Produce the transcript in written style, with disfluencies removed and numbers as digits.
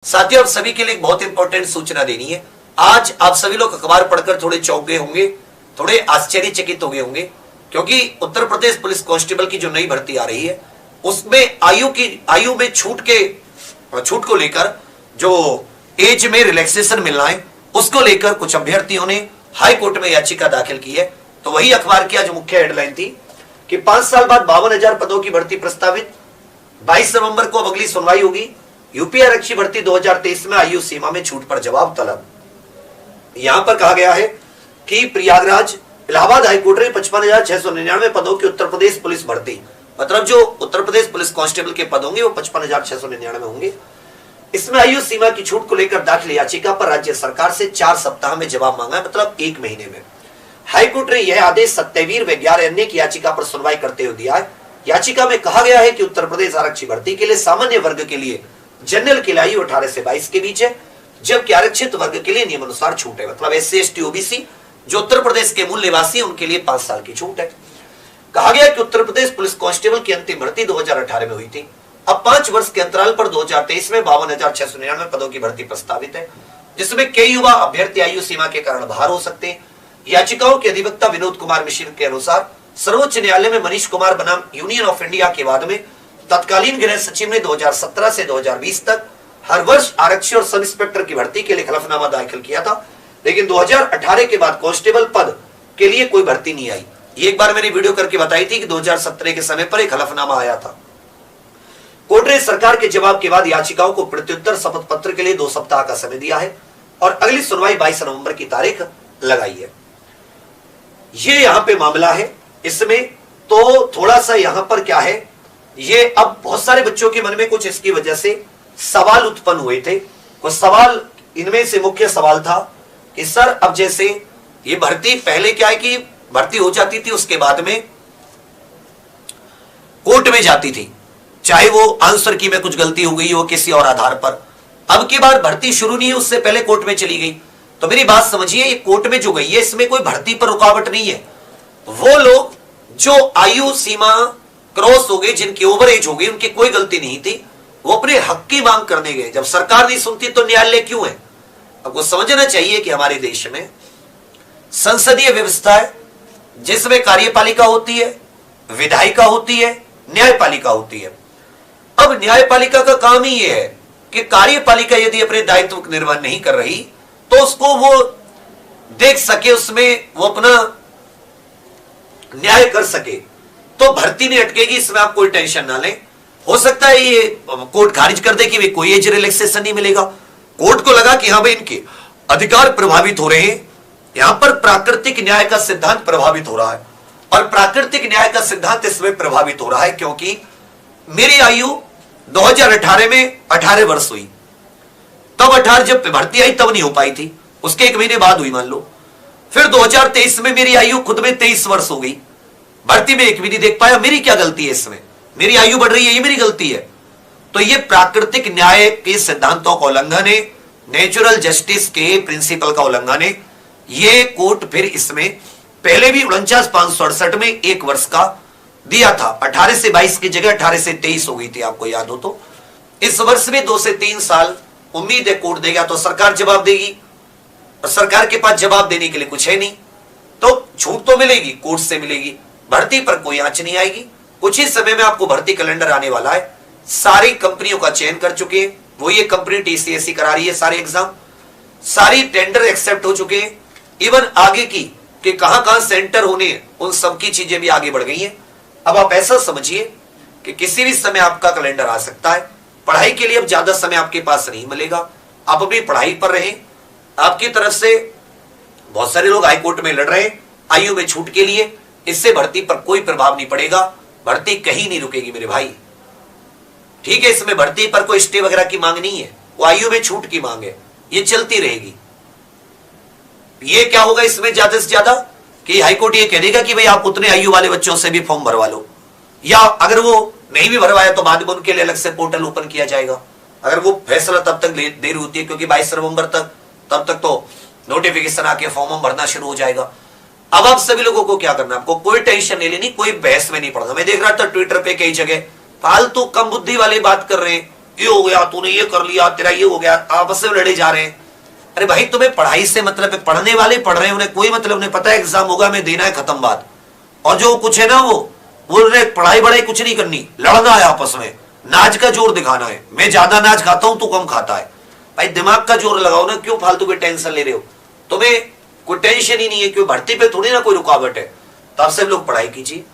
साथियों, आप सभी के लिए एक बहुत इंपॉर्टेंट सूचना देनी है। आज आप सभी लोग अखबार पढ़कर थोड़े चौंक गए होंगे, थोड़े आश्चर्यचकित हो गए होंगे, क्योंकि उत्तर प्रदेश पुलिस कांस्टेबल की जो नई भर्ती आ रही है उसमें आयु में छूट को लेकर जो एज में रिलैक्सेशन मिलना है उसको लेकर कुछ अभ्यर्थियों ने हाई कोर्ट में याचिका दाखिल की है। तो वही अखबार की आज मुख्य हेडलाइन थी कि 5 साल बाद 52,000 पदों की भर्ती प्रस्तावित, 22 नवंबर को अब अगली सुनवाई होगी। यूपी आरक्षी भर्ती 2023 में आयु सीमा में छूट पर जवाब तलब। यहां पर कहा गया है कि प्रयागराज इलाहाबाद हाईकोर्ट ने 55,699 पदों की उत्तर प्रदेश पुलिस भर्ती, मतलब जो उत्तर प्रदेश पुलिस कांस्टेबल के पद होंगे वो 55,699 होंगे। इसमें आयु सीमा की छूट को लेकर दाखिल याचिका पर राज्य सरकार से 4 सप्ताह में जवाब मांगा है, मतलब 1 महीने में। हाईकोर्ट ने यह आदेश सत्यवीर व 11 अन्य की याचिका पर सुनवाई करते हुए दिया है। याचिका में कहा गया है कि उत्तर प्रदेश आरक्षी भर्ती के लिए सामान्य वर्ग के लिए जनरल की आयु 18 से 22 के बीच है, जबकि आरक्षित वर्ग के लिए नियमानुसार छूट है, मतलब SC ST OBC जो उत्तर प्रदेश के मूल निवासी हैं उनके लिए 5 साल की छूट है। कहा गया कि उत्तर प्रदेश पुलिस कांस्टेबल की अंतिम भर्ती 2018 में हुई थी। अब 5 वर्ष के अंतराल पर 2023 में 52,699 पदों की भर्ती प्रस्तावित है, जिसमें कई युवा अभ्यर्थी आयु सीमा के कारण बाहर हो सकते हैं। याचिकाओं के अधिवक्ता विनोद कुमार मिश्र के अनुसार सर्वोच्च न्यायालय में मनीष कुमार बनाम यूनियन ऑफ इंडिया के वाद में तत्कालीन गृह सचिव ने 2017 से 2020 तक हर वर्ष आरक्षी और सब इंस्पेक्टर की भर्ती के लिए हलफनामा दाखिल किया था, लेकिन 2018 के बाद कांस्टेबल पद के लिए कोई भर्ती नहीं आई। ये एक बार मैंने वीडियो करके बताई थी कि 2017 के समय पर एक हलफनामा आया था। कोर्ट ने सरकार के जवाब के बाद याचिकाओं को प्रत्युत्तर शपथ पत्र के लिए 2 सप्ताह का समय दिया है और अगली सुनवाई 22 नवंबर की तारीख लगाई है। ये यहां पे मामला है। इसमें तो थोड़ा सा यहां पर क्या है, ये अब बहुत सारे बच्चों के मन में कुछ इसकी वजह से सवाल उत्पन्न हुए थे। कुछ सवाल, इनमें से मुख्य सवाल था कि सर अब जैसे ये भर्ती पहले क्या है कि भर्ती हो जाती थी, उसके बाद में कोर्ट में जाती थी, चाहे वो आंसर की में कुछ गलती हो गई हो किसी और आधार पर। अब की बार भर्ती शुरू नहीं है, उससे पहले कोर्ट में चली गई। तो मेरी बात समझिए, ये कोर्ट में जो गई है इसमें कोई भर्ती पर रुकावट नहीं है। वो लोग जो आयु सीमा क्रॉस हो गई, जिनकी ओवर एज हो गई, उनकी कोई गलती नहीं थी, वो अपने हक की मांग करने गए। जब सरकार नहीं सुनती तो न्यायालय क्यों है? आपको समझना चाहिए कि हमारे देश में संसदीय व्यवस्था है जिसमें कार्यपालिका होती है, विधायिका होती है, न्यायपालिका होती है। अब न्यायपालिका का काम ही यह है कि कार्यपालिका यदि अपने दायित्व का निर्वहन नहीं कर रही तो उसको वो देख सके, उसमें वो अपना न्याय कर सके, तो भर्ती नहीं अटकेगी। इसमें आप कोई टेंशन ना लें। हो सकता है ये कोर्ट खारिज कर दे कि कोई एज रिलैक्सेशन नहीं मिलेगा। कोर्ट को लगा कि हाँ भाई इनके अधिकार प्रभावित हो रहे हैं, यहां पर प्राकृतिक न्याय का सिद्धांत प्रभावित हो रहा है। और प्राकृतिक न्याय का सिद्धांत इसमें प्रभावित हो रहा है क्योंकि मेरी आयु 2018 में 18 वर्ष हुई, तब 18 जब भर्ती आई तब नहीं हो पाई थी, उसके 1 महीने बाद हुई मान लो। फिर 2023 में मेरी आयु खुद में 23 वर्ष हो गई, भर्ती में एक भी नहीं देख पाया। मेरी क्या गलती है इसमें? मेरी आयु बढ़ रही है, ये मेरी गलती है। तो ये प्राकृतिक न्याय के सिद्धांतों का उल्लंघन है, नेचुरल जस्टिस के प्रिंसिपल का उल्लंघन है। ये कोर्ट फिर इसमें पहले भी 49,568 में 1 वर्ष का दिया था, 18 से 22 की जगह 18 से 23 हो गई थी, आपको याद हो तो। इस वर्ष में 2 से 3 साल उम्मीद है कोर्ट देगा तो सरकार जवाब देगी, और सरकार के पास जवाब देने के लिए कुछ है नहीं, तो छूट तो मिलेगी, कोर्ट से मिलेगी, भर्ती पर कोई आंच नहीं आएगी। कुछ ही समय में आपको भर्ती कैलेंडर आने वाला है। सारी कंपनियों का चयन कर चुके हैं, वो ये कंपनी TCSE करा रही है सारे एग्जाम, सारी टेंडर एक्सेप्ट हो चुके हैं। इवन आगे की कि कहां सेंटर होने, उन सब की चीजें भी आगे बढ़ गई हैं। अब आप ऐसा समझिए कि किसी भी समय आपका कैलेंडर आ सकता है। पढ़ाई के लिए अब ज्यादा समय आपके पास नहीं मिलेगा, आप अपनी पढ़ाई पर रहें। आपकी तरफ से बहुत सारे लोग हाईकोर्ट में लड़ रहे हैं आयु में छूट के लिए, इससे भर्ती पर कोई प्रभाव नहीं पड़ेगा, भर्ती कहीं नहीं रुकेगी मेरे भाई। ठीक है, इसमें भर्ती पर कोई स्टे वगैरह की मांग नहीं है, वो आयु में छूट की मांग है, ये चलती रहेगी। ये क्या होगा इसमें ज्यादा से ज्यादा कि हाईकोर्ट ये कह देगा कि भाई आप उतने आयु वाले बच्चों से भी फॉर्म भरवा लो, या अगर वो नहीं भी भरवाया तो बाद में उनके लिए अलग से पोर्टल ओपन किया जाएगा। अगर वो फैसला तब तक देर होती है क्योंकि 22 नवंबर तक, तब तक तो नोटिफिकेशन आके फॉर्म भरना शुरू हो जाएगा। अब आप सभी लोगों को क्या करना, आपको कोई टेंशन नहीं लेनी, कोई बहस में नहीं पड़ना। मैं देख रहा था ट्विटर पे कई जगह फालतू कम बुद्धि वाली बात कर रहे हैं, ये हो गया, तूने ये कर लिया, तेरा ये हो गया, आपस में लड़े जा रहे हैं। अरे भाई तुम्हें पढ़ाई से मतलब है, पढ़ने वाले पढ़ रहे हैं, उन्हें कोई मतलब, उन्हें पता है एग्जाम होगा, हमें देना है, खत्म बात। और जो कुछ है ना वो पढ़ाई बढ़ाई कुछ नहीं करनी, लड़ना है आपस में, नाच का जोर दिखाना है, मैं ज्यादा नाच खाता हूं, तू कम खाता है। भाई दिमाग का जोर लगाओ ना, क्यों फालतू की टेंशन ले रहे हो? तुम्हें कोई टेंशन ही नहीं है, क्यों भर्ती पे थोड़ी ना कोई रुकावट है। तो आप सब लोग पढ़ाई कीजिए।